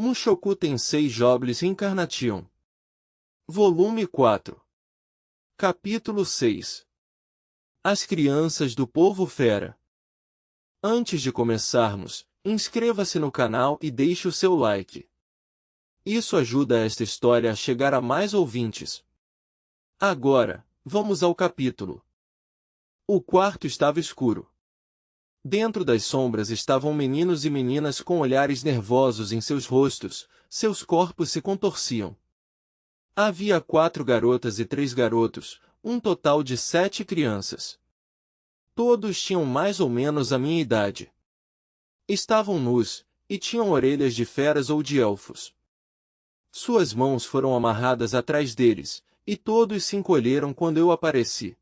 Mushoku Tensei Jobless Reincarnation. Volume 4. Capítulo 6. As crianças do povo fera. Antes de começarmos, inscreva-se no canal e deixe o seu like. Isso ajuda esta história a chegar a mais ouvintes. Agora, vamos ao capítulo. O quarto estava escuro. Dentro das sombras estavam meninos e meninas com olhares nervosos em seus rostos, seus corpos se contorciam. Havia 4 garotas e 3 garotos, um total de 7 crianças. Todos tinham mais ou menos a minha idade. Estavam nus, e tinham orelhas de feras ou de elfos. Suas mãos foram amarradas atrás deles, e todos se encolheram quando eu apareci.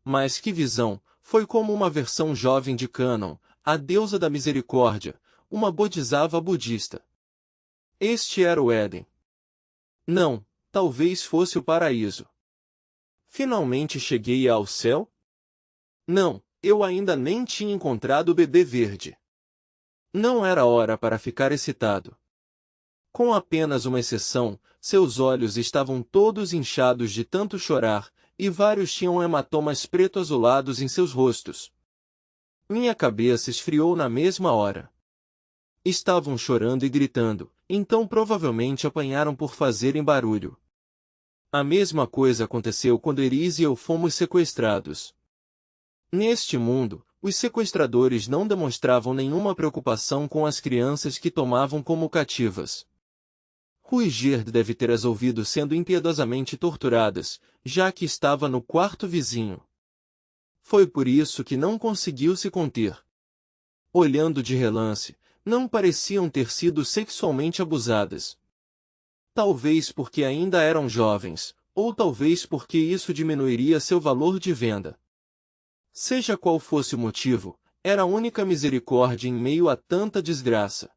Mas que visão! Foi como uma versão jovem de Kanon, a deusa da misericórdia, uma bodhisattva budista. Este era o Éden. Não, talvez fosse o paraíso. Finalmente cheguei ao céu? Não, eu ainda nem tinha encontrado o bebê verde. Não era hora para ficar excitado. Com apenas uma exceção, seus olhos estavam todos inchados de tanto chorar, e vários tinham hematomas preto-azulados em seus rostos. Minha cabeça esfriou na mesma hora. Estavam chorando e gritando, então provavelmente apanharam por fazerem barulho. A mesma coisa aconteceu quando Eris e eu fomos sequestrados. Neste mundo, os sequestradores não demonstravam nenhuma preocupação com as crianças que tomavam como cativas. Ruigerd deve ter as ouvido sendo impiedosamente torturadas, já que estava no quarto vizinho. Foi por isso que não conseguiu se conter. Olhando de relance, não pareciam ter sido sexualmente abusadas. Talvez porque ainda eram jovens, ou talvez porque isso diminuiria seu valor de venda. Seja qual fosse o motivo, era a única misericórdia em meio a tanta desgraça.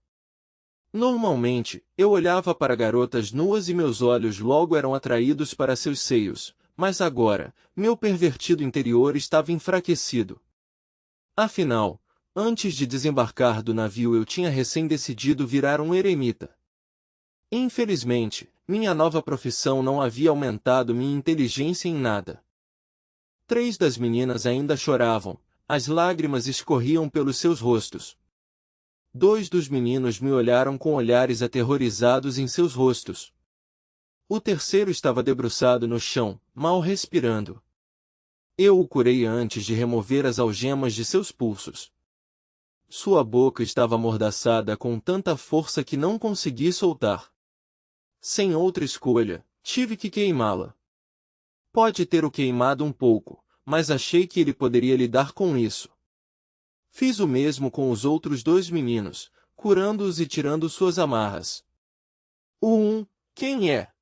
Normalmente, eu olhava para garotas nuas e meus olhos logo eram atraídos para seus seios, mas agora, meu pervertido interior estava enfraquecido. Afinal, antes de desembarcar do navio eu tinha recém-decidido virar um eremita. Infelizmente, minha nova profissão não havia aumentado minha inteligência em nada. 3 das meninas ainda choravam, as lágrimas escorriam pelos seus rostos. 2 dos meninos me olharam com olhares aterrorizados em seus rostos. O terceiro estava debruçado no chão, mal respirando. Eu o curei antes de remover as algemas de seus pulsos. Sua boca estava amordaçada com tanta força que não consegui soltar. Sem outra escolha, tive que queimá-la. Pode ter o queimado um pouco, mas achei que ele poderia lidar com isso. Fiz o mesmo com os outros 2 meninos, curando-os e tirando suas amarras. Quem é?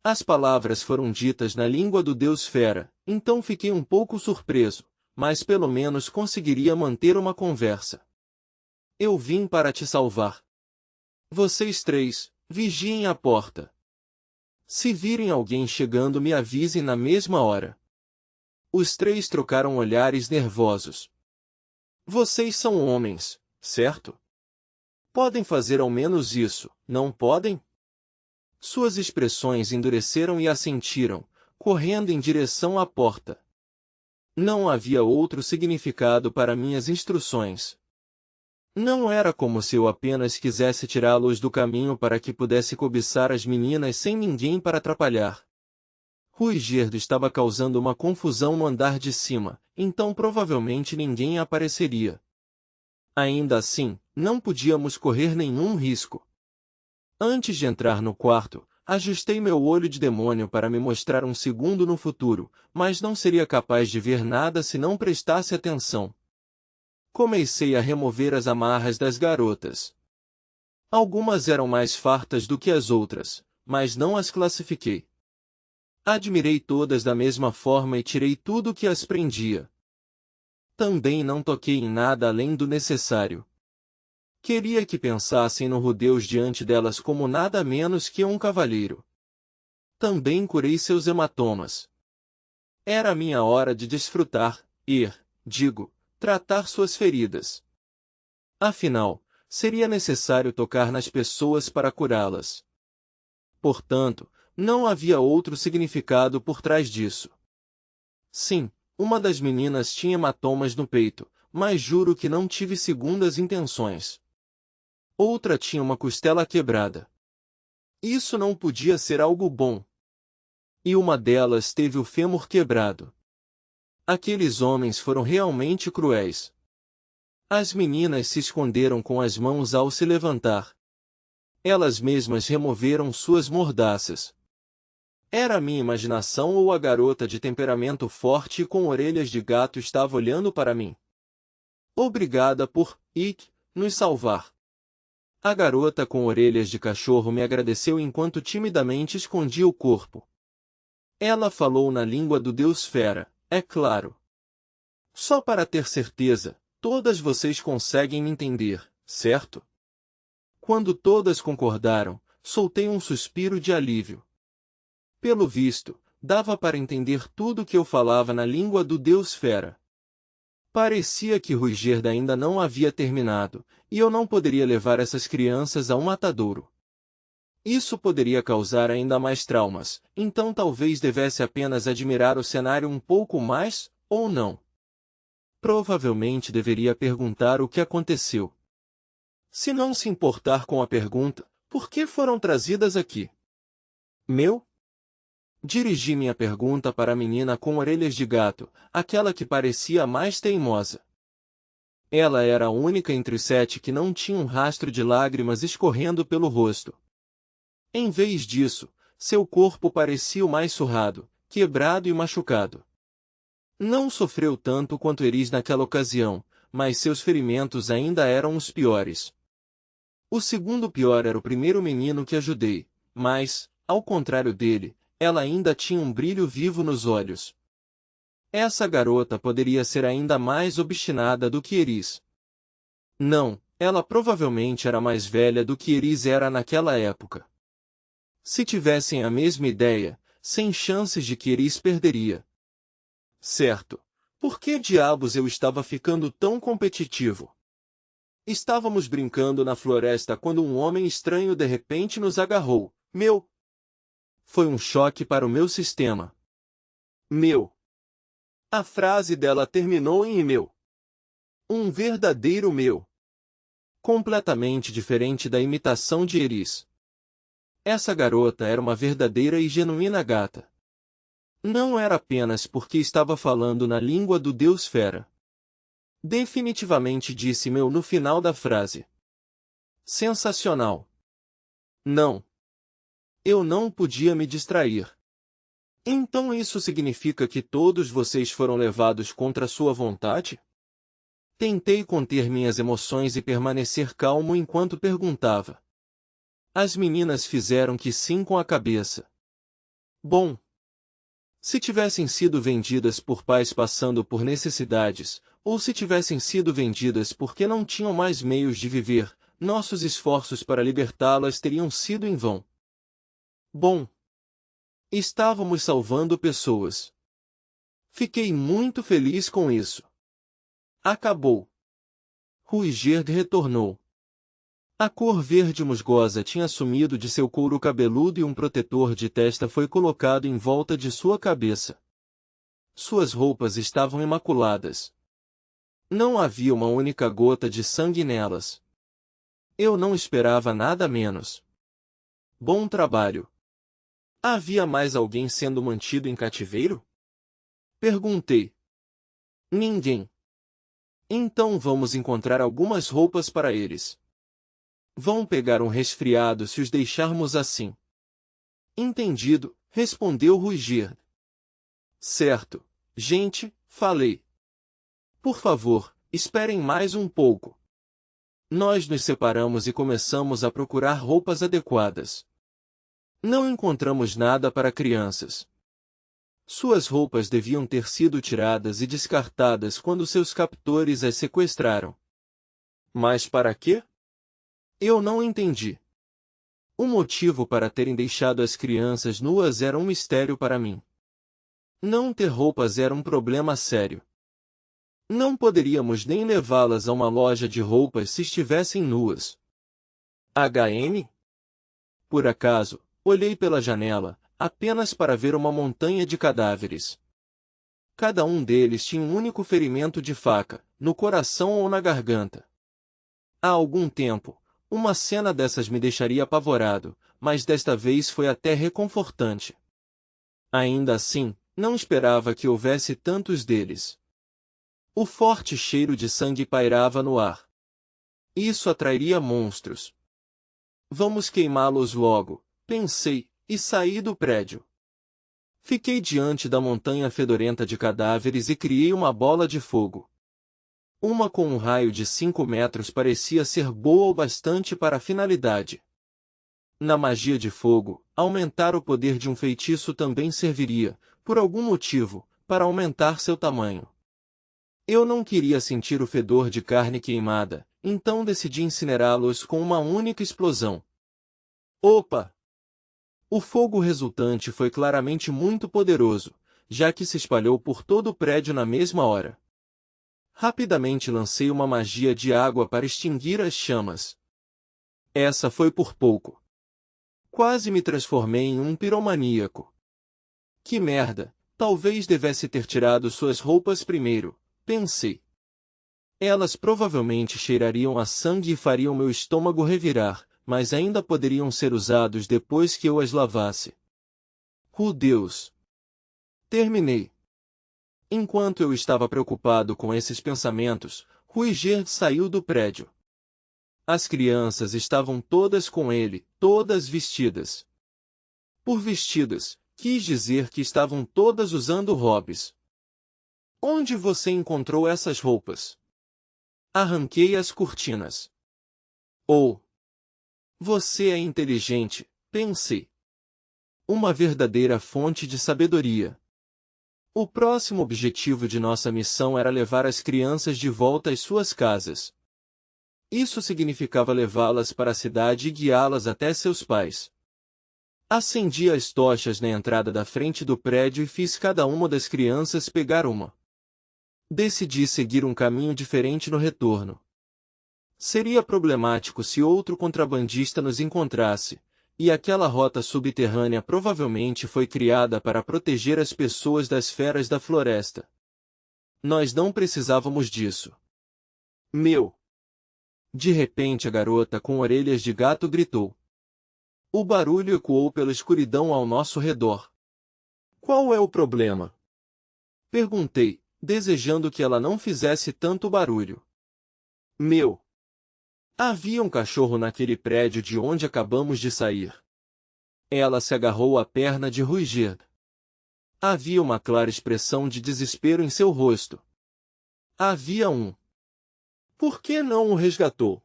As palavras foram ditas na língua do deus fera, então fiquei um pouco surpreso, mas pelo menos conseguiria manter uma conversa. Eu vim para te salvar. Vocês 3, vigiem a porta. Se virem alguém chegando me avisem na mesma hora. Os 3 trocaram olhares nervosos. Vocês são homens, certo? Podem fazer ao menos isso, não podem? Suas expressões endureceram e assentiram, correndo em direção à porta. Não havia outro significado para minhas instruções. Não era como se eu apenas quisesse tirá-los do caminho para que pudesse cobiçar as meninas sem ninguém para atrapalhar. Ruigerd estava causando uma confusão no andar de cima, então provavelmente ninguém apareceria. Ainda assim, não podíamos correr nenhum risco. Antes de entrar no quarto, ajustei meu olho de demônio para me mostrar um segundo no futuro, mas não seria capaz de ver nada se não prestasse atenção. Comecei a remover as amarras das garotas. Algumas eram mais fartas do que as outras, mas não as classifiquei. Admirei todas da mesma forma e tirei tudo que as prendia. Também não toquei em nada além do necessário. Queria que pensassem no Rudeus diante delas como nada menos que um cavalheiro. Também curei seus hematomas. Era minha hora de desfrutar, tratar suas feridas. Afinal, seria necessário tocar nas pessoas para curá-las. Portanto, não havia outro significado por trás disso. Sim, uma das meninas tinha hematomas no peito, mas juro que não tive segundas intenções. Outra tinha uma costela quebrada. Isso não podia ser algo bom. E uma delas teve o fêmur quebrado. Aqueles homens foram realmente cruéis. As meninas se esconderam com as mãos ao se levantar. Elas mesmas removeram suas mordaças. Era a minha imaginação ou a garota de temperamento forte e com orelhas de gato estava olhando para mim? Obrigada por, nos salvar. A garota com orelhas de cachorro me agradeceu enquanto timidamente escondia o corpo. Ela falou na língua do Deus Fera, é claro. Só para ter certeza, todas vocês conseguem me entender, certo? Quando todas concordaram, soltei um suspiro de alívio. Pelo visto, dava para entender tudo que eu falava na língua do Deus Fera. Parecia que Ruigerda ainda não havia terminado, e eu não poderia levar essas crianças a um matadouro. Isso poderia causar ainda mais traumas, então talvez devesse apenas admirar o cenário um pouco mais, ou não. Provavelmente deveria perguntar o que aconteceu. Se não se importar com a pergunta, por que foram trazidas aqui? Dirigi minha pergunta para a menina com orelhas de gato, aquela que parecia mais teimosa. Ela era a única entre os 7 que não tinha um rastro de lágrimas escorrendo pelo rosto. Em vez disso, seu corpo parecia o mais surrado, quebrado e machucado. Não sofreu tanto quanto Eris naquela ocasião, mas seus ferimentos ainda eram os piores. O segundo pior era o primeiro menino que ajudei, mas, ao contrário dele, ela ainda tinha um brilho vivo nos olhos. Essa garota poderia ser ainda mais obstinada do que Eris. Não, ela provavelmente era mais velha do que Eris era naquela época. Se tivessem a mesma ideia, sem chances de que Eris perderia. Certo. Por que diabos eu estava ficando tão competitivo? Estávamos brincando na floresta quando um homem estranho de repente nos agarrou. Foi um choque para o meu sistema. A frase dela terminou em meu. Um verdadeiro meu. Completamente diferente da imitação de Eris. Essa garota era uma verdadeira e genuína gata. Não era apenas porque estava falando na língua do Deus Fera. Definitivamente disse meu no final da frase. Sensacional. Não. Eu não podia me distrair. Então isso significa que todos vocês foram levados contra sua vontade? Tentei conter minhas emoções e permanecer calmo enquanto perguntava. As meninas fizeram que sim com a cabeça. Bom. Se tivessem sido vendidas por pais passando por necessidades, ou se tivessem sido vendidas porque não tinham mais meios de viver, nossos esforços para libertá-las teriam sido em vão. Bom. Estávamos salvando pessoas. Fiquei muito feliz com isso. Acabou. Ruigerd retornou. A cor verde musgosa tinha sumido de seu couro cabeludo e um protetor de testa foi colocado em volta de sua cabeça. Suas roupas estavam imaculadas. Não havia uma única gota de sangue nelas. Eu não esperava nada menos. Bom trabalho. Havia mais alguém sendo mantido em cativeiro? Perguntei. Ninguém. Então vamos encontrar algumas roupas para eles. Vão pegar um resfriado se os deixarmos assim. Entendido, respondeu Ruigerd. Certo, gente, falei. Por favor, esperem mais um pouco. Nós nos separamos e começamos a procurar roupas adequadas. Não encontramos nada para crianças. Suas roupas deviam ter sido tiradas e descartadas quando seus captores as sequestraram. Mas para quê? Eu não entendi. O motivo para terem deixado as crianças nuas era um mistério para mim. Não ter roupas era um problema sério. Não poderíamos nem levá-las a uma loja de roupas se estivessem nuas. HM? Por acaso, olhei pela janela, apenas para ver uma montanha de cadáveres. Cada um deles tinha um único ferimento de faca, no coração ou na garganta. Há algum tempo, uma cena dessas me deixaria apavorado, mas desta vez foi até reconfortante. Ainda assim, não esperava que houvesse tantos deles. O forte cheiro de sangue pairava no ar. Isso atrairia monstros. Vamos queimá-los logo, pensei, e saí do prédio. Fiquei diante da montanha fedorenta de cadáveres e criei uma bola de fogo. Uma com um raio de 5 metros parecia ser boa o bastante para a finalidade. Na magia de fogo, aumentar o poder de um feitiço também serviria, por algum motivo, para aumentar seu tamanho. Eu não queria sentir o fedor de carne queimada, então decidi incinerá-los com uma única explosão. Opa! O fogo resultante foi claramente muito poderoso, já que se espalhou por todo o prédio na mesma hora. Rapidamente lancei uma magia de água para extinguir as chamas. Essa foi por pouco. Quase me transformei em um piromaníaco. Que merda, talvez devesse ter tirado suas roupas primeiro, pensei. Elas provavelmente cheirariam a sangue e fariam meu estômago revirar, mas ainda poderiam ser usados depois que eu as lavasse. Deus! Terminei. Enquanto eu estava preocupado com esses pensamentos, Ruiger saiu do prédio. As crianças estavam todas com ele, todas vestidas. Por vestidas, quis dizer que estavam todas usando hobbies. Onde você encontrou essas roupas? Arranquei as cortinas. Você é inteligente, pensei. Uma verdadeira fonte de sabedoria. O próximo objetivo de nossa missão era levar as crianças de volta às suas casas. Isso significava levá-las para a cidade e guiá-las até seus pais. Acendi as tochas na entrada da frente do prédio e fiz cada uma das crianças pegar uma. Decidi seguir um caminho diferente no retorno. Seria problemático se outro contrabandista nos encontrasse, e aquela rota subterrânea provavelmente foi criada para proteger as pessoas das feras da floresta. Nós não precisávamos disso. De repente a garota com orelhas de gato gritou. O barulho ecoou pela escuridão ao nosso redor. Qual é o problema? Perguntei, desejando que ela não fizesse tanto barulho. Havia um cachorro naquele prédio de onde acabamos de sair. Ela se agarrou à perna de Ruiger. Havia uma clara expressão de desespero em seu rosto. Havia um. Por que não o resgatou?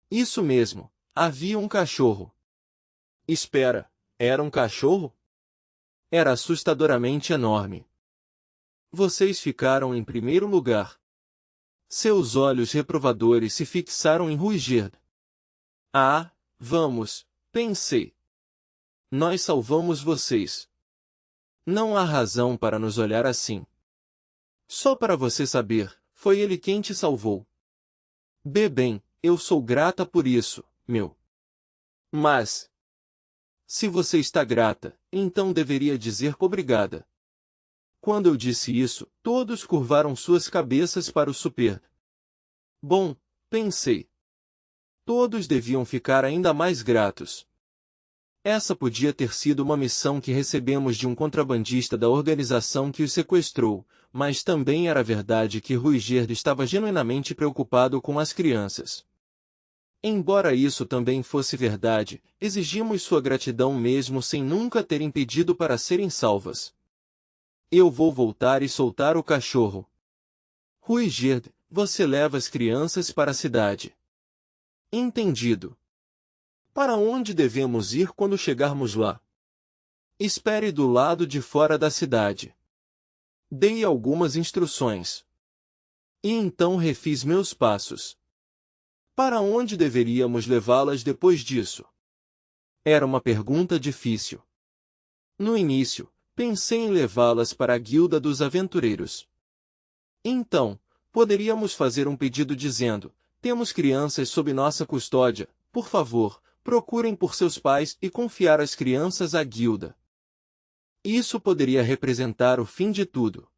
Isso mesmo, havia um cachorro. Espera, era um cachorro? Era assustadoramente enorme. Vocês ficaram em primeiro lugar. Seus olhos reprovadores se fixaram em Ruiger. Ah, vamos, pensei. Nós salvamos vocês. Não há razão para nos olhar assim. Só para você saber, foi ele quem te salvou. Bem, eu sou grata por isso, meu. Mas, se você está grata, então deveria dizer obrigada. Quando eu disse isso, todos curvaram suas cabeças para o super. Bom, pensei. Todos deviam ficar ainda mais gratos. Essa podia ter sido uma missão que recebemos de um contrabandista da organização que os sequestrou, mas também era verdade que Ruiger estava genuinamente preocupado com as crianças. Embora isso também fosse verdade, exigimos sua gratidão mesmo sem nunca terem pedido para serem salvas. Eu vou voltar e soltar o cachorro. Ruiger, você leva as crianças para a cidade. Entendido. Para onde devemos ir quando chegarmos lá? Espere do lado de fora da cidade. Dei algumas instruções. E então refiz meus passos. Para onde deveríamos levá-las depois disso? Era uma pergunta difícil. No início, pensei em levá-las para a Guilda dos Aventureiros. Então, Poderíamos fazer um pedido dizendo: temos crianças sob nossa custódia, por favor, procurem por seus pais e confiar as crianças à guilda. Isso poderia representar o fim de tudo.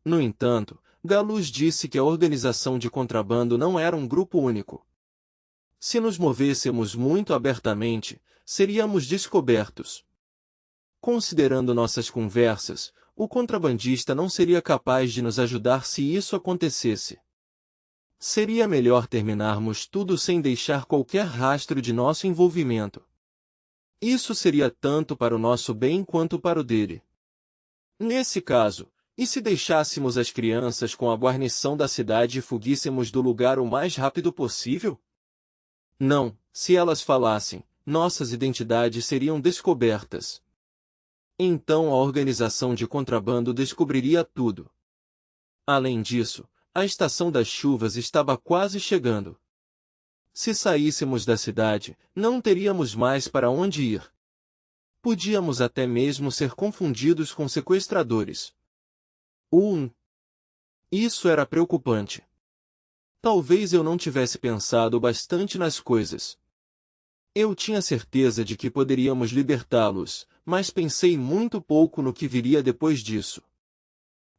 No entanto, Galus disse que a organização de contrabando não era um grupo único. Se nos movêssemos muito abertamente, seríamos descobertos. Considerando nossas conversas, o contrabandista não seria capaz de nos ajudar se isso acontecesse. Seria melhor terminarmos tudo sem deixar qualquer rastro de nosso envolvimento. Isso seria tanto para o nosso bem quanto para o dele. Nesse caso, e se deixássemos as crianças com a guarnição da cidade e fuguíssemos do lugar o mais rápido possível? Não, se elas falassem, nossas identidades seriam descobertas. Então a organização de contrabando descobriria tudo. Além disso, a estação das chuvas estava quase chegando. Se saíssemos da cidade, não teríamos mais para onde ir. Podíamos até mesmo ser confundidos com sequestradores. Isso era preocupante. Talvez eu não tivesse pensado bastante nas coisas. Eu tinha certeza de que poderíamos libertá-los, mas pensei muito pouco no que viria depois disso.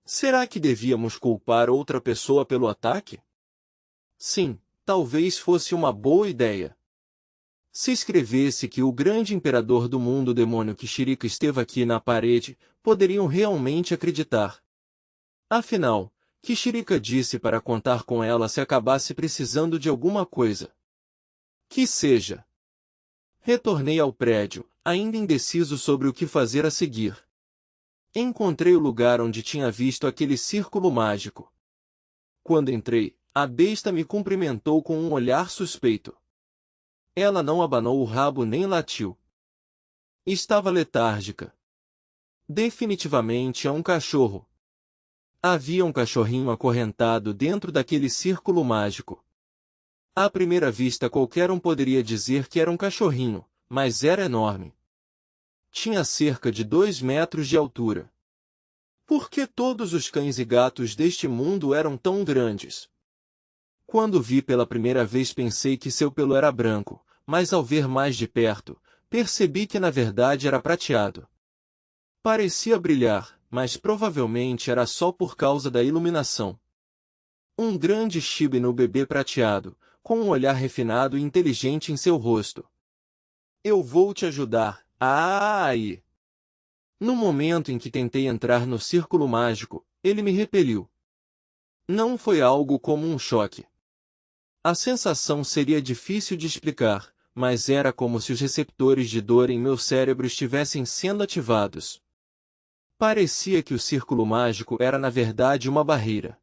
Será que devíamos culpar outra pessoa pelo ataque? Sim, talvez fosse uma boa ideia. Se escrevesse que o grande imperador do mundo demônio Kishirika esteve aqui na parede, poderiam realmente acreditar. Afinal, Kishirika disse para contar com ela se acabasse precisando de alguma coisa. Que seja. Retornei ao prédio, ainda indeciso sobre o que fazer a seguir. Encontrei o lugar onde tinha visto aquele círculo mágico. Quando entrei, a besta me cumprimentou com um olhar suspeito. Ela não abanou o rabo nem latiu. Estava letárgica. Definitivamente é um cachorro. Havia um cachorrinho acorrentado dentro daquele círculo mágico. À primeira vista qualquer um poderia dizer que era um cachorrinho, mas era enorme. Tinha cerca de 2 metros de altura. Por que todos os cães e gatos deste mundo eram tão grandes? Quando vi pela primeira vez pensei que seu pelo era branco, mas ao ver mais de perto, percebi que na verdade era prateado. Parecia brilhar, mas provavelmente era só por causa da iluminação. Um grande Shiba Inu bebê prateado, com um olhar refinado e inteligente em seu rosto. Eu vou te ajudar. Ai! No momento em que tentei entrar no círculo mágico, ele me repeliu. Não foi algo como um choque. A sensação seria difícil de explicar, mas era como se os receptores de dor em meu cérebro estivessem sendo ativados. Parecia que o círculo mágico era na verdade uma barreira.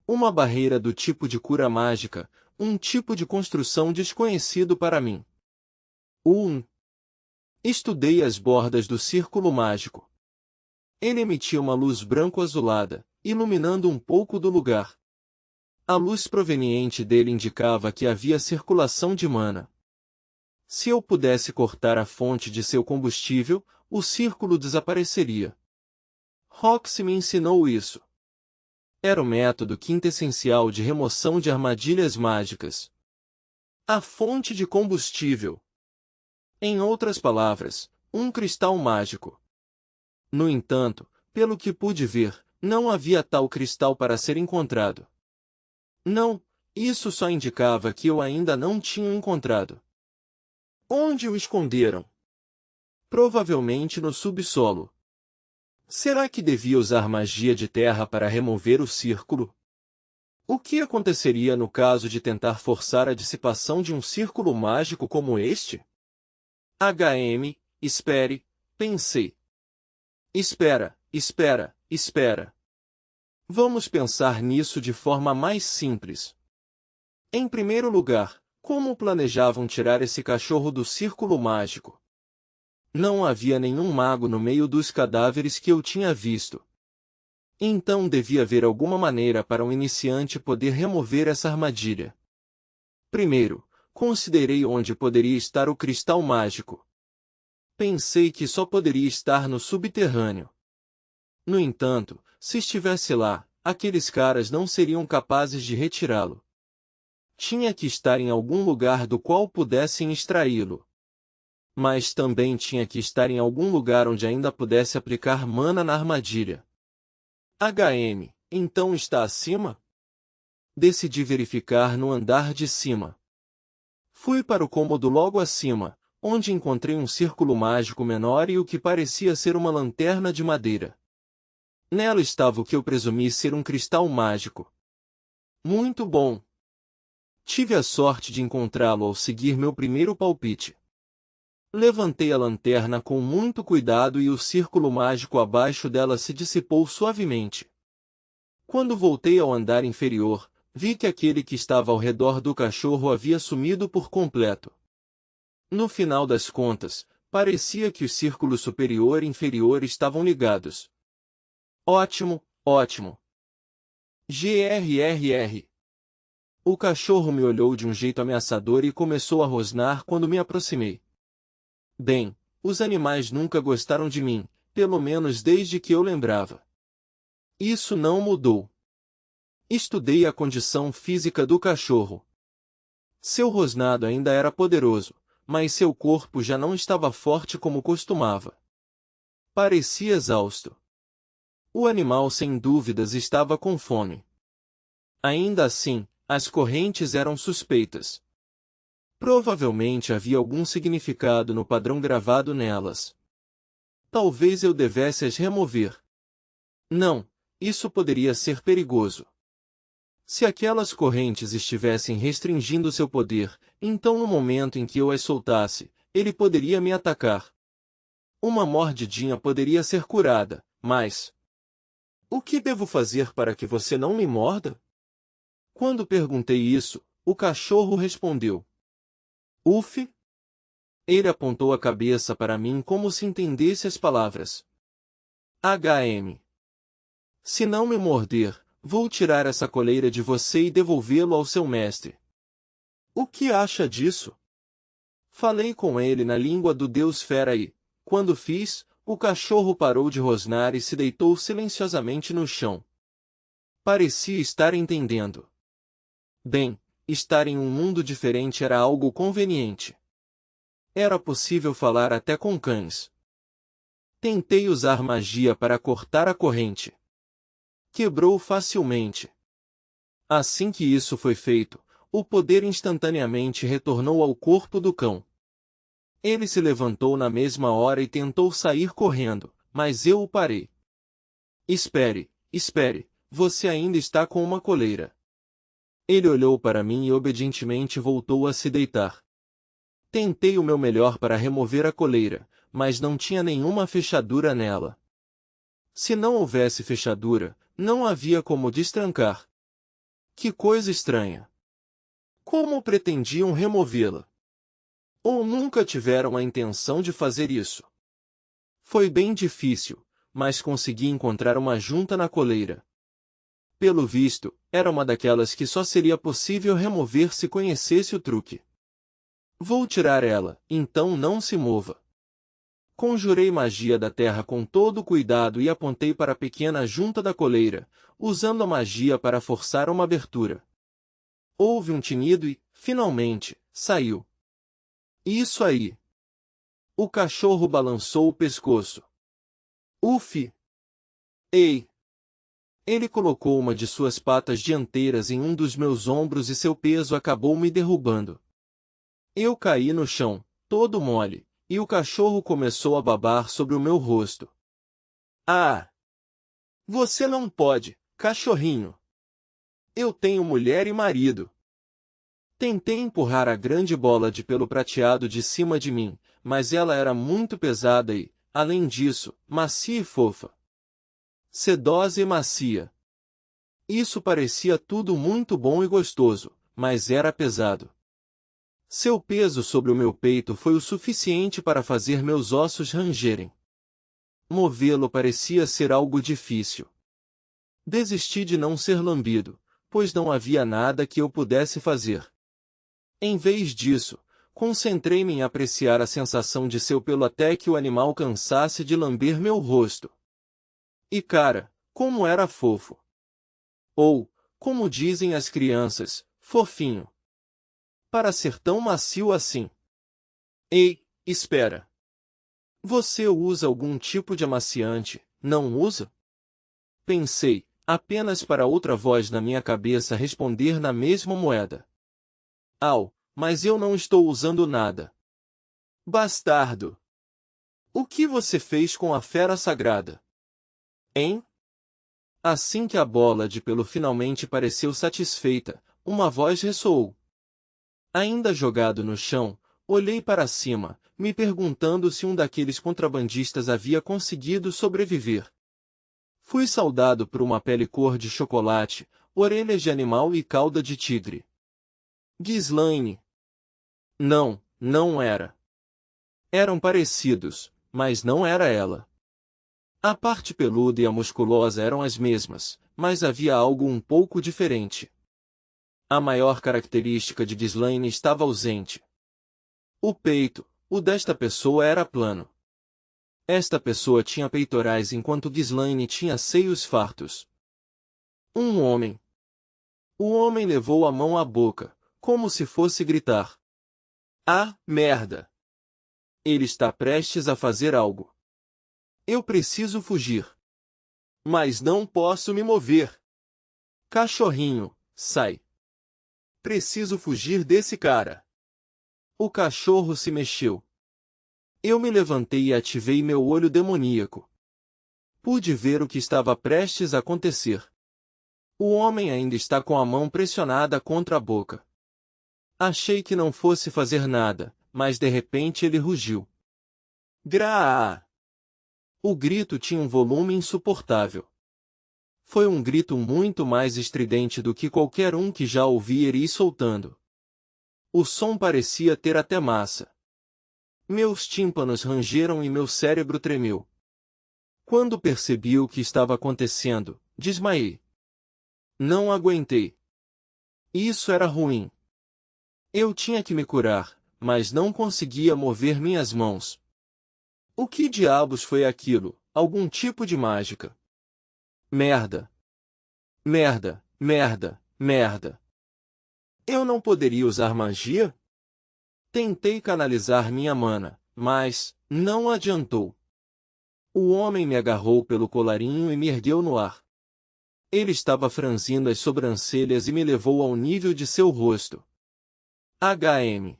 Uma barreira do tipo de cura mágica, um tipo de construção desconhecido para mim. Estudei as bordas do círculo mágico. Ele emitia uma luz branco-azulada, iluminando um pouco do lugar. A luz proveniente dele indicava que havia circulação de mana. Se eu pudesse cortar a fonte de seu combustível, o círculo desapareceria. Roxy me ensinou isso. Era o método quintessencial de remoção de armadilhas mágicas. A fonte de combustível. Em outras palavras, um cristal mágico. No entanto, pelo que pude ver, não havia tal cristal para ser encontrado. Não, isso só indicava que eu ainda não tinha encontrado. Onde o esconderam? Provavelmente no subsolo. Será que devia usar magia de terra para remover o círculo? O que aconteceria no caso de tentar forçar a dissipação de um círculo mágico como este? Espere, pensei. Espera. Vamos pensar nisso de forma mais simples. Em primeiro lugar, como planejavam tirar esse cachorro do círculo mágico? Não havia nenhum mago no meio dos cadáveres que eu tinha visto. Então devia haver alguma maneira para um iniciante poder remover essa armadilha. Primeiro, considerei onde poderia estar o cristal mágico. Pensei que só poderia estar no subterrâneo. No entanto, se estivesse lá, aqueles caras não seriam capazes de retirá-lo. Tinha que estar em algum lugar do qual pudessem extraí-lo. Mas também tinha que estar em algum lugar onde ainda pudesse aplicar mana na armadilha. Então está acima? Decidi verificar no andar de cima. Fui para o cômodo logo acima, onde encontrei um círculo mágico menor e o que parecia ser uma lanterna de madeira. Nela estava o que eu presumi ser um cristal mágico. Muito bom! Tive a sorte de encontrá-lo ao seguir meu primeiro palpite. Levantei a lanterna com muito cuidado e o círculo mágico abaixo dela se dissipou suavemente. Quando voltei ao andar inferior, vi que aquele que estava ao redor do cachorro havia sumido por completo. No final das contas, parecia que os círculos superior e inferior estavam ligados. Ótimo, ótimo. Grrr. O cachorro me olhou de um jeito ameaçador e começou a rosnar quando me aproximei. Bem, os animais nunca gostaram de mim, pelo menos desde que eu lembrava. Isso não mudou. Estudei a condição física do cachorro. Seu rosnado ainda era poderoso, mas seu corpo já não estava forte como costumava. Parecia exausto. O animal sem dúvidas estava com fome. Ainda assim, as correntes eram suspeitas. Provavelmente havia algum significado no padrão gravado nelas. Talvez eu devesse as remover. Não, isso poderia ser perigoso. Se aquelas correntes estivessem restringindo seu poder, então no momento em que eu as soltasse, ele poderia me atacar. Uma mordidinha poderia ser curada, mas... O que devo fazer para que você não me morda? Quando perguntei isso, o cachorro respondeu. Uf! Ele apontou a cabeça para mim como se entendesse as palavras. Se não me morder, vou tirar essa coleira de você e devolvê-lo ao seu mestre. O que acha disso? Falei com ele na língua do deus fera e, quando fiz, o cachorro parou de rosnar e se deitou silenciosamente no chão. Parecia estar entendendo. Bem, estar em um mundo diferente era algo conveniente. Era possível falar até com cães. Tentei usar magia para cortar a corrente. Quebrou facilmente. Assim que isso foi feito, o poder instantaneamente retornou ao corpo do cão. Ele se levantou na mesma hora e tentou sair correndo, mas eu o parei. Espere, você ainda está com uma coleira. Ele olhou para mim e obedientemente voltou a se deitar. Tentei o meu melhor para remover a coleira, mas não tinha nenhuma fechadura nela. Se não houvesse fechadura, não havia como destrancar. Que coisa estranha! Como pretendiam removê-la? Ou nunca tiveram a intenção de fazer isso? Foi bem difícil, mas consegui encontrar uma junta na coleira. Pelo visto, era uma daquelas que só seria possível remover se conhecesse o truque. Vou tirar ela, então não se mova. Conjurei magia da terra com todo cuidado e apontei para a pequena junta da coleira, usando a magia para forçar uma abertura. Houve um tinido e, finalmente, saiu. Isso aí! O cachorro balançou o pescoço. Uf! Ei! Ele colocou uma de suas patas dianteiras em um dos meus ombros e seu peso acabou me derrubando. Eu caí no chão, todo mole, e o cachorro começou a babar sobre o meu rosto. Ah! Você não pode, cachorrinho! Eu tenho mulher e marido. Tentei empurrar a grande bola de pelo prateado de cima de mim, mas ela era muito pesada e, além disso, macia e fofa. Sedosa e macia. Isso parecia tudo muito bom e gostoso, mas era pesado. Seu peso sobre o meu peito foi o suficiente para fazer meus ossos rangerem. Movê-lo parecia ser algo difícil. Desisti de não ser lambido, pois não havia nada que eu pudesse fazer. Em vez disso, concentrei-me em apreciar a sensação de seu pelo até que o animal cansasse de lamber meu rosto. E cara, como era fofo! Ou, como dizem as crianças, fofinho. Para ser tão macio assim. Ei, espera. Você usa algum tipo de amaciante, não usa? Pensei, apenas para outra voz na minha cabeça responder na mesma moeda. Au, mas eu não estou usando nada. Bastardo! O que você fez com a fera sagrada? Hein? Assim que a bola de pelo finalmente pareceu satisfeita, uma voz ressoou. Ainda jogado no chão, olhei para cima, me perguntando se um daqueles contrabandistas havia conseguido sobreviver. Fui saudado por uma pele cor de chocolate, orelhas de animal e cauda de tigre. Ghislaine. Não, não era. Eram parecidos, mas não era ela. A parte peluda e a musculosa eram as mesmas, mas havia algo um pouco diferente. A maior característica de Ghislaine estava ausente. O peito, o desta pessoa era plano. Esta pessoa tinha peitorais enquanto Ghislaine tinha seios fartos. Um homem. O homem levou a mão à boca, como se fosse gritar. Ah, merda! Ele está prestes a fazer algo. Eu preciso fugir. Mas não posso me mover. Cachorrinho, sai. Preciso fugir desse cara. O cachorro se mexeu. Eu me levantei e ativei meu olho demoníaco. Pude ver o que estava prestes a acontecer. O homem ainda está com a mão pressionada contra a boca. Achei que não fosse fazer nada, mas de repente ele rugiu. Gra! O grito tinha um volume insuportável. Foi um grito muito mais estridente do que qualquer um que já ouvi Eri soltando. O som parecia ter até massa. Meus tímpanos rangeram e meu cérebro tremeu. Quando percebi o que estava acontecendo, desmaiei. Não aguentei. Isso era ruim. Eu tinha que me curar, mas não conseguia mover minhas mãos. O que diabos foi aquilo? Algum tipo de mágica? Merda. Merda, merda, merda. Eu não poderia usar magia? Tentei canalizar minha mana, mas não adiantou. O homem me agarrou pelo colarinho e me ergueu no ar. Ele estava franzindo as sobrancelhas e me levou ao nível de seu rosto. HM.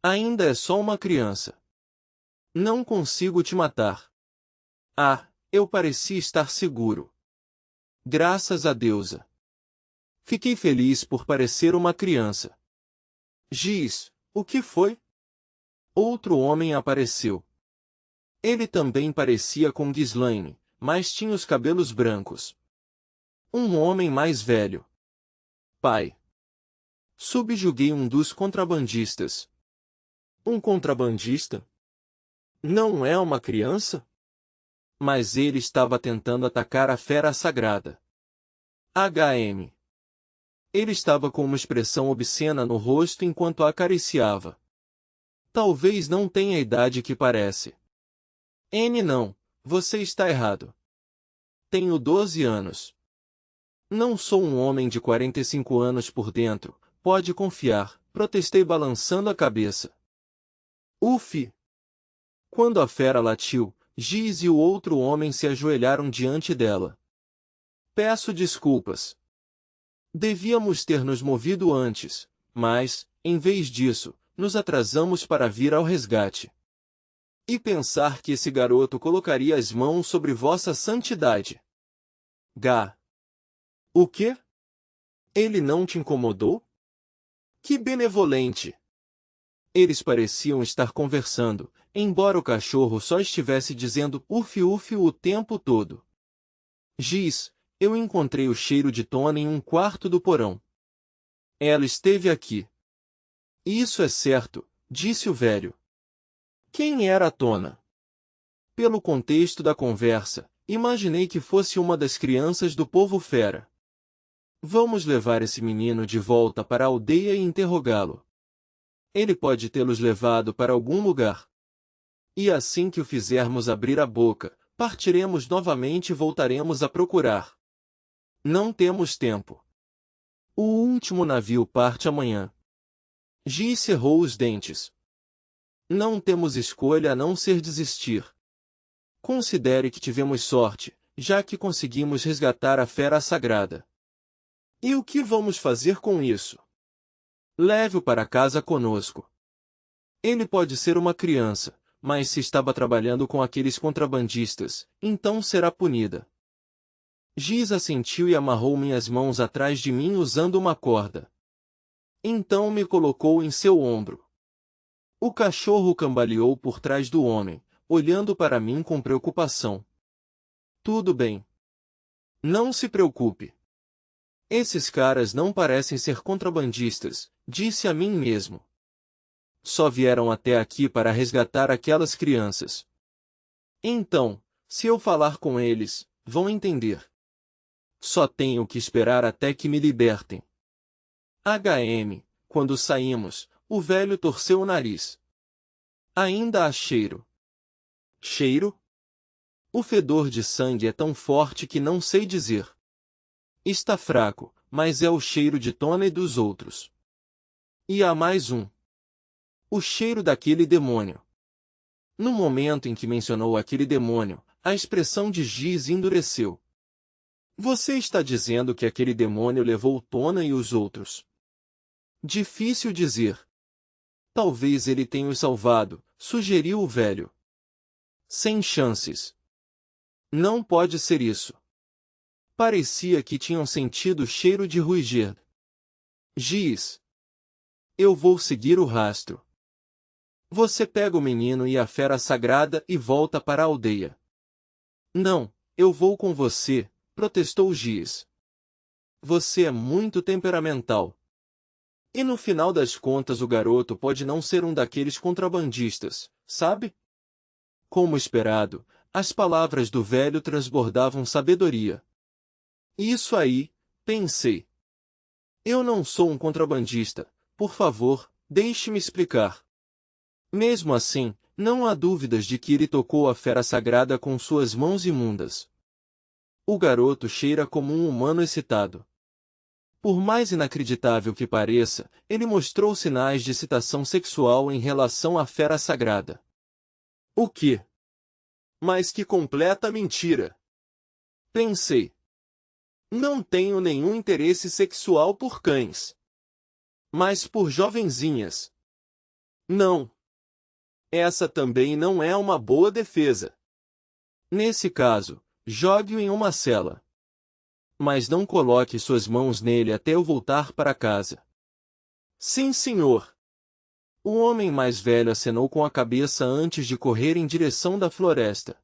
Ainda é só uma criança. Não consigo te matar. Ah, eu parecia estar seguro. Graças a deusa. Fiquei feliz por parecer uma criança. Giz, o que foi? Outro homem apareceu. Ele também parecia com Ghislaine, mas tinha os cabelos brancos. Um homem mais velho. Pai. Subjuguei um dos contrabandistas. Um contrabandista? Não é uma criança? Mas ele estava tentando atacar a fera sagrada. HM. Ele estava com uma expressão obscena no rosto enquanto a acariciava. Talvez não tenha a idade que parece. N não, você está errado. Tenho 12 anos. Não sou um homem de 45 anos por dentro, pode confiar, protestei balançando a cabeça. Uf! Quando a fera latiu, Giz e o outro homem se ajoelharam diante dela. Peço desculpas. Devíamos ter nos movido antes, mas, em vez disso, nos atrasamos para vir ao resgate. E pensar que esse garoto colocaria as mãos sobre vossa santidade. Gá. O quê? Ele não te incomodou? Que benevolente! Eles pareciam estar conversando, embora o cachorro só estivesse dizendo uf-uf o tempo todo. Giz, eu encontrei o cheiro de Tona em um quarto do porão. Ela esteve aqui. Isso é certo, disse o velho. Quem era a Tona? Pelo contexto da conversa, imaginei que fosse uma das crianças do povo fera. Vamos levar esse menino de volta para a aldeia e interrogá-lo. Ele pode tê-los levado para algum lugar. E assim que o fizermos abrir a boca, partiremos novamente e voltaremos a procurar. Não temos tempo. O último navio parte amanhã. Giz cerrou os dentes. Não temos escolha a não ser desistir. Considere que tivemos sorte, já que conseguimos resgatar a fera sagrada. E o que vamos fazer com isso? Leve-o para casa conosco. Ele pode ser uma criança, mas se estava trabalhando com aqueles contrabandistas, então será punida. Giz assentiu e amarrou minhas mãos atrás de mim usando uma corda. Então me colocou em seu ombro. O cachorro cambaleou por trás do homem, olhando para mim com preocupação. Tudo bem. Não se preocupe. Esses caras não parecem ser contrabandistas, disse a mim mesmo. Só vieram até aqui para resgatar aquelas crianças. Então, se eu falar com eles, vão entender. Só tenho que esperar até que me libertem. Quando saímos, o velho torceu o nariz. Ainda há cheiro. Cheiro? O fedor de sangue é tão forte que não sei dizer. Está fraco, mas é o cheiro de Tona e dos outros. E há mais um. O cheiro daquele demônio. No momento em que mencionou aquele demônio, a expressão de Giz endureceu. Você está dizendo que aquele demônio levou Tona e os outros? Difícil dizer. Talvez ele tenha os salvado, sugeriu o velho. Sem chances. Não pode ser isso. Parecia que tinham sentido o cheiro de ruger. Giz. Eu vou seguir o rastro. Você pega o menino e a fera sagrada e volta para a aldeia. Não, eu vou com você, protestou Giz. Você é muito temperamental. E no final das contas o garoto pode não ser um daqueles contrabandistas, sabe? Como esperado, as palavras do velho transbordavam sabedoria. Isso aí, pensei. Eu não sou um contrabandista, por favor, deixe-me explicar. Mesmo assim, não há dúvidas de que ele tocou a fera sagrada com suas mãos imundas. O garoto cheira como um humano excitado. Por mais inacreditável que pareça, ele mostrou sinais de excitação sexual em relação à fera sagrada. O quê? Mas que completa mentira! Pensei. Não tenho nenhum interesse sexual por cães. Mas por jovenzinhas. Não. Essa também não é uma boa defesa. Nesse caso, jogue-o em uma cela. Mas não coloque suas mãos nele até eu voltar para casa. Sim, senhor. O homem mais velho acenou com a cabeça antes de correr em direção da floresta.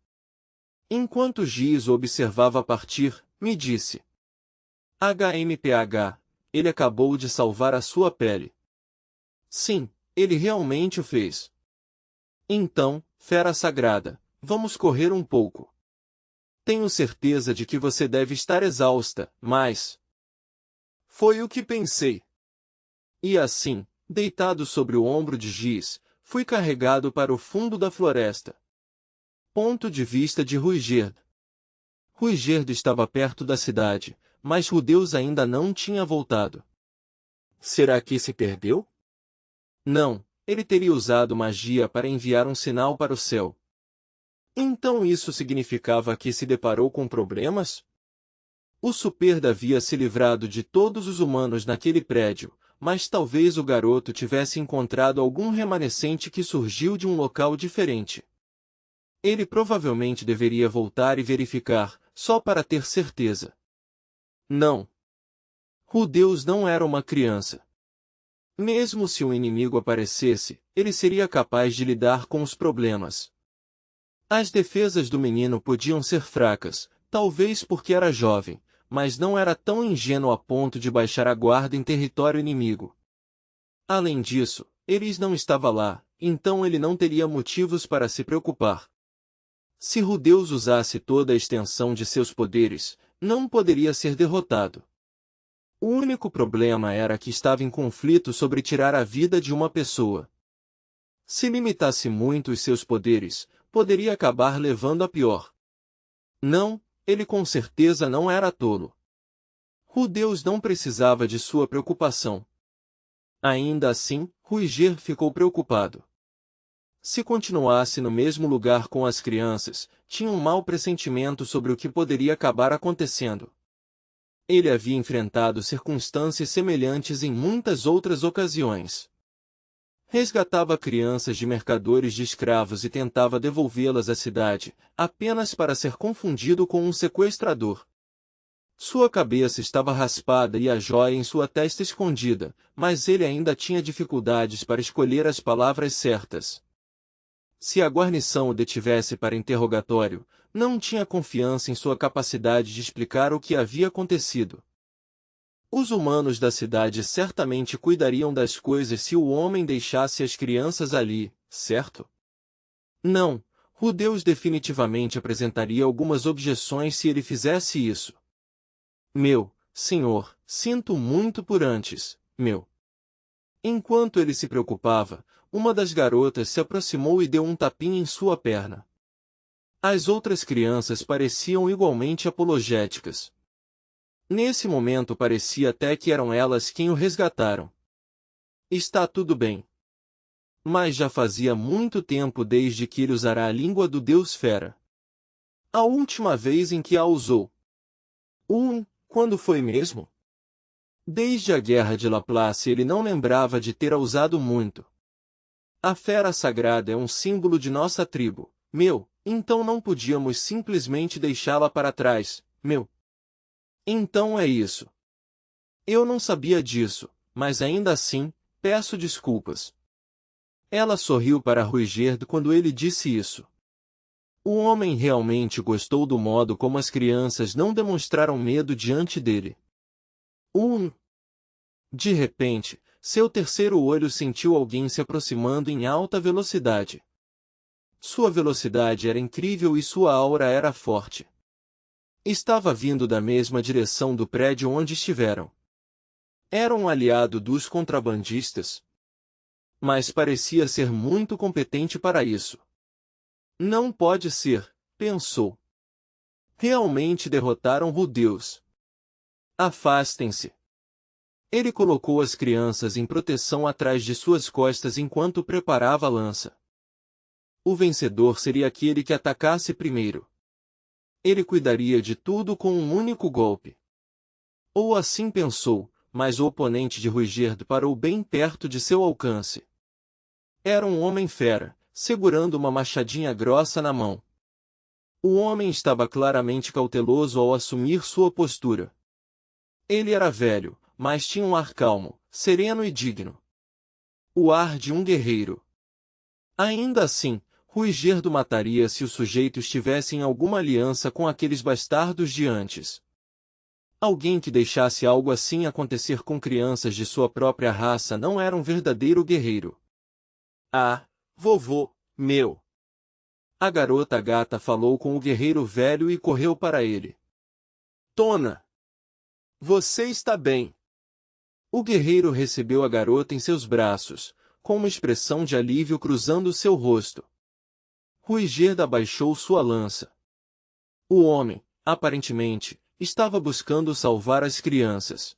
Enquanto Giz o observava partir, me disse. Ele acabou de salvar a sua pele. Sim, ele realmente o fez. Então, fera sagrada, vamos correr um pouco. Tenho certeza de que você deve estar exausta, mas... Foi o que pensei. E assim, deitado sobre o ombro de Giz, fui carregado para o fundo da floresta. Ponto de vista de Ruigerd. Ruigerd estava perto da cidade, mas Rudeus ainda não tinha voltado. Será que se perdeu? Não, ele teria usado magia para enviar um sinal para o céu. Então isso significava que se deparou com problemas? O Superda havia se livrado de todos os humanos naquele prédio, mas talvez o garoto tivesse encontrado algum remanescente que surgiu de um local diferente. Ele provavelmente deveria voltar e verificar, só para ter certeza. Não. Rudeus não era uma criança. Mesmo se um inimigo aparecesse, ele seria capaz de lidar com os problemas. As defesas do menino podiam ser fracas, talvez porque era jovem, mas não era tão ingênuo a ponto de baixar a guarda em território inimigo. Além disso, Eris não estava lá, então ele não teria motivos para se preocupar. Se Rudeus usasse toda a extensão de seus poderes, não poderia ser derrotado. O único problema era que estava em conflito sobre tirar a vida de uma pessoa. Se limitasse muito os seus poderes, poderia acabar levando a pior. Não, ele com certeza não era tolo. Rudeus não precisava de sua preocupação. Ainda assim, Ruiger ficou preocupado. Se continuasse no mesmo lugar com as crianças, tinha um mau pressentimento sobre o que poderia acabar acontecendo. Ele havia enfrentado circunstâncias semelhantes em muitas outras ocasiões. Resgatava crianças de mercadores de escravos e tentava devolvê-las à cidade, apenas para ser confundido com um sequestrador. Sua cabeça estava raspada e a joia em sua testa escondida, mas ele ainda tinha dificuldades para escolher as palavras certas. Se a guarnição o detivesse para interrogatório, não tinha confiança em sua capacidade de explicar o que havia acontecido. Os humanos da cidade certamente cuidariam das coisas se o homem deixasse as crianças ali, certo? Não, Rudeus definitivamente apresentaria algumas objeções se ele fizesse isso. Meu senhor, sinto muito por antes, meu. Enquanto ele se preocupava, uma das garotas se aproximou e deu um tapinha em sua perna. As outras crianças pareciam igualmente apologéticas. Nesse momento parecia até que eram elas quem o resgataram. Está tudo bem. Mas já fazia muito tempo desde que ele usara a língua do Deus Fera. A última vez em que a usou. Quando foi mesmo? Desde a Guerra de Laplace ele não lembrava de ter a usado muito. A fera sagrada é um símbolo de nossa tribo, meu, então não podíamos simplesmente deixá-la para trás, meu. Então é isso. Eu não sabia disso, mas ainda assim, peço desculpas. Ela sorriu para Ruiger quando ele disse isso. O homem realmente gostou do modo como as crianças não demonstraram medo diante dele. De repente, seu terceiro olho sentiu alguém se aproximando em alta velocidade. Sua velocidade era incrível e sua aura era forte. Estava vindo da mesma direção do prédio onde estiveram. Era um aliado dos contrabandistas, mas parecia ser muito competente para isso. Não pode ser, pensou. Realmente derrotaram Rudeus. Afastem-se. Ele colocou as crianças em proteção atrás de suas costas enquanto preparava a lança. O vencedor seria aquele que atacasse primeiro. Ele cuidaria de tudo com um único golpe. Ou assim pensou, mas o oponente de Ruiger parou bem perto de seu alcance. Era um homem fera, segurando uma machadinha grossa na mão. O homem estava claramente cauteloso ao assumir sua postura. Ele era velho, mas tinha um ar calmo, sereno e digno. O ar de um guerreiro. Ainda assim, Ruiger mataria se o sujeito estivesse em alguma aliança com aqueles bastardos de antes. Alguém que deixasse algo assim acontecer com crianças de sua própria raça não era um verdadeiro guerreiro. Ah, vovô, meu! A garota gata falou com o guerreiro velho e correu para ele. Tona! Você está bem! O guerreiro recebeu a garota em seus braços, com uma expressão de alívio cruzando seu rosto. Ruiger abaixou sua lança. O homem, aparentemente, estava buscando salvar as crianças.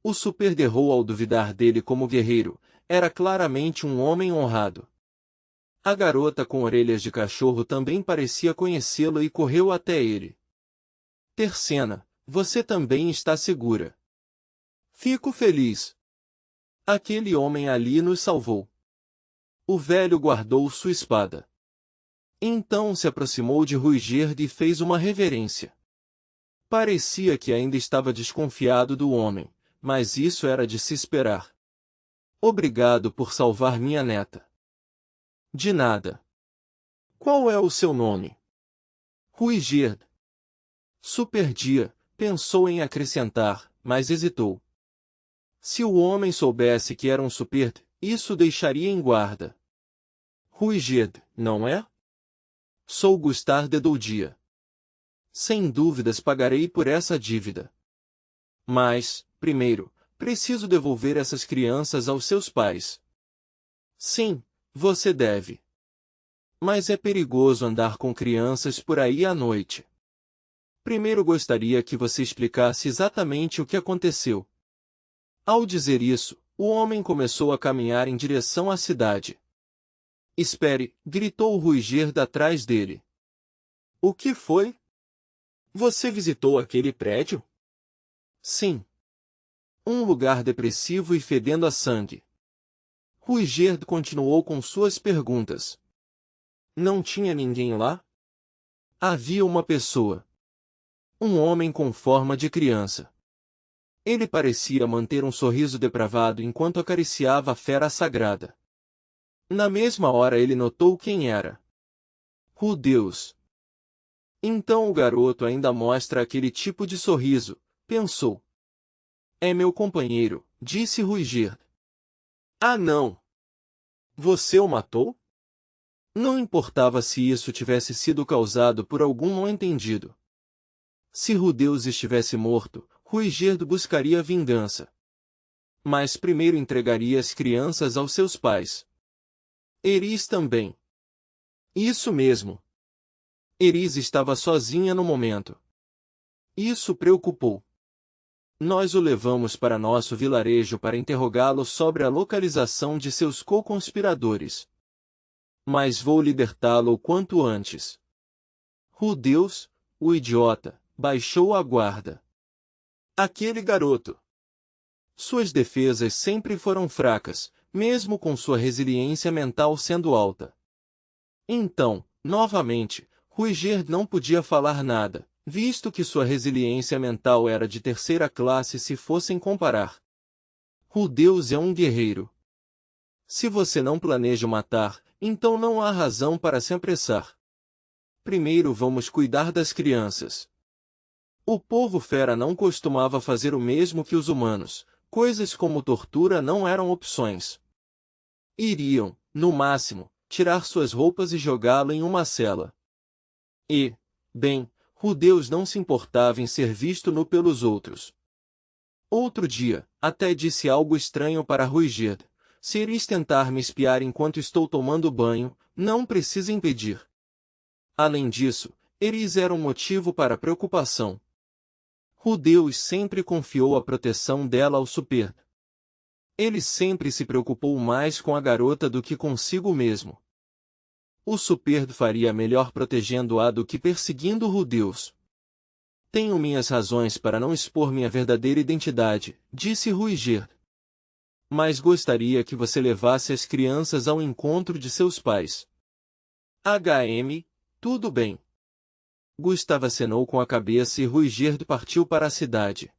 O superderrou ao duvidar dele como guerreiro, era claramente um homem honrado. A garota com orelhas de cachorro também parecia conhecê-lo e correu até ele. Tercena, você também está segura. Fico feliz. Aquele homem ali nos salvou. O velho guardou sua espada. Então se aproximou de Ruiger e fez uma reverência. Parecia que ainda estava desconfiado do homem, mas isso era de se esperar. Obrigado por salvar minha neta. De nada. Qual é o seu nome? Ruiger. Superdia, pensou em acrescentar, mas hesitou. Se o homem soubesse que era um super, isso deixaria em guarda. Ruiger, não é? Sou Gustard de Doudia. Sem dúvidas pagarei por essa dívida. Mas, primeiro, preciso devolver essas crianças aos seus pais. Sim, você deve. Mas é perigoso andar com crianças por aí à noite. Primeiro gostaria que você explicasse exatamente o que aconteceu. Ao dizer isso, o homem começou a caminhar em direção à cidade. Espere, gritou o Ruigerd atrás dele. O que foi? Você visitou aquele prédio? Sim. Um lugar depressivo e fedendo a sangue. Ruigerd continuou com suas perguntas. Não tinha ninguém lá? Havia uma pessoa. Um homem com forma de criança. Ele parecia manter um sorriso depravado enquanto acariciava a fera sagrada. Na mesma hora ele notou quem era. Deus! Então o garoto ainda mostra aquele tipo de sorriso, pensou. É meu companheiro, disse Ruigerd. Ah não! Você o matou? Não importava se isso tivesse sido causado por algum mal-entendido. Se Deus estivesse morto, Ruigerd buscaria vingança. Mas primeiro entregaria as crianças aos seus pais. Eris também. Isso mesmo. Eris estava sozinha no momento. Isso preocupou. Nós o levamos para nosso vilarejo para interrogá-lo sobre a localização de seus co-conspiradores. Mas vou libertá-lo o quanto antes. Deus, o idiota, baixou a guarda. Aquele garoto. Suas defesas sempre foram fracas, mesmo com sua resiliência mental sendo alta. Então, novamente, Ruigerd não podia falar nada, visto que sua resiliência mental era de terceira classe se fossem comparar. Deus é um guerreiro. Se você não planeja matar, então não há razão para se apressar. Primeiro vamos cuidar das crianças. O povo fera não costumava fazer o mesmo que os humanos, coisas como tortura não eram opções. Iriam, no máximo, tirar suas roupas e jogá-lo em uma cela. E, bem, Deus não se importava em ser visto nu pelos outros. Outro dia, até disse algo estranho para Ruigerd. Se Eris tentar me espiar enquanto estou tomando banho, não precisa impedir. Além disso, Eris era um motivo para preocupação. Deus sempre confiou a proteção dela ao Super. Ele sempre se preocupou mais com a garota do que consigo mesmo. O Super faria melhor protegendo-a do que perseguindo Deus. Tenho minhas razões para não expor minha verdadeira identidade, disse Ruigerd. Mas gostaria que você levasse as crianças ao encontro de seus pais. Tudo bem. Gustav acenou com a cabeça e Ruigerd partiu para a cidade.